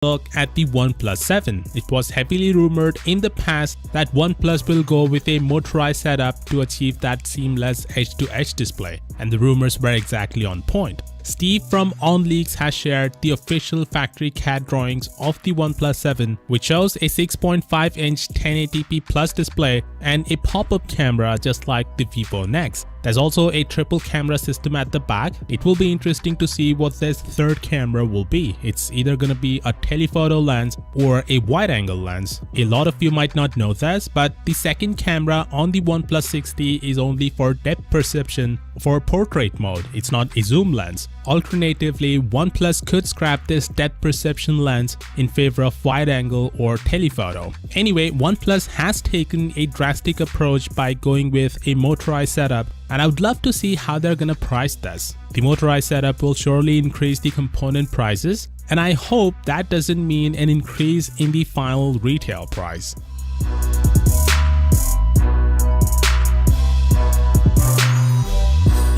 look at the OnePlus 7. It was heavily rumored in the past that OnePlus will go with a motorized setup to achieve that seamless edge-to-edge display, and the rumors were exactly on point. Steve from OnLeaks has shared the official factory CAD drawings of the OnePlus 7, which shows a 6.5-inch 1080p plus display and a pop-up camera just like the Vivo Nex. There's also a triple camera system at the back. It will be interesting to see what this third camera will be. It's either gonna be a telephoto lens or a wide-angle lens. A lot of you might not know this, but the second camera on the OnePlus 6T is only for depth perception for portrait mode. It's not a zoom lens. Alternatively, OnePlus could scrap this depth perception lens in favor of wide-angle or telephoto. Anyway, OnePlus has taken a drastic approach by going with a motorized setup, and I would love to see how they're gonna price this. The motorized setup will surely increase the component prices, and I hope that doesn't mean an increase in the final retail price.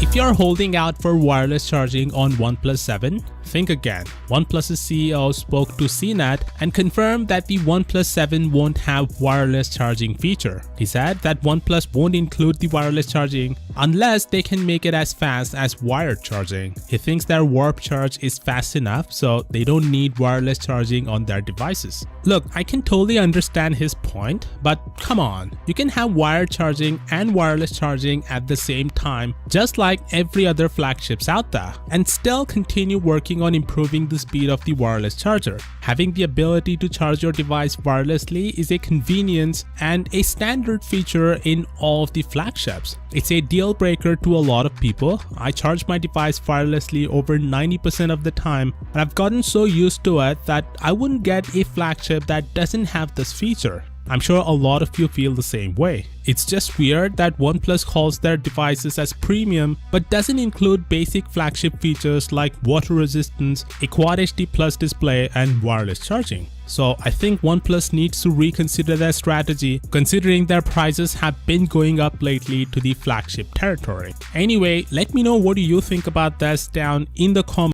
If you're holding out for wireless charging on OnePlus 7, think again. OnePlus's CEO spoke to CNET and confirmed that the OnePlus 7 won't have wireless charging feature. He said that OnePlus won't include the wireless charging unless they can make it as fast as wired charging. He thinks their warp charge is fast enough, so they don't need wireless charging on their devices. Look, I can totally understand his point, but come on, you can have wired charging and wireless charging at the same time, just like every other flagships out there, and still continue working on improving the speed of the wireless charger. Having the ability to charge your device wirelessly is a convenience and a standard feature in all of the flagships. It's a deal breaker to a lot of people. I charge my device wirelessly over 90% of the time, and I've gotten so used to it that I wouldn't get a flagship that doesn't have this feature. I'm sure a lot of you feel the same way. It's just weird that OnePlus calls their devices as premium but doesn't include basic flagship features like water resistance, a Quad HD Plus display, and wireless charging. So I think OnePlus needs to reconsider their strategy, considering their prices have been going up lately to the flagship territory. Anyway, let me know what do you think about this down in the comments.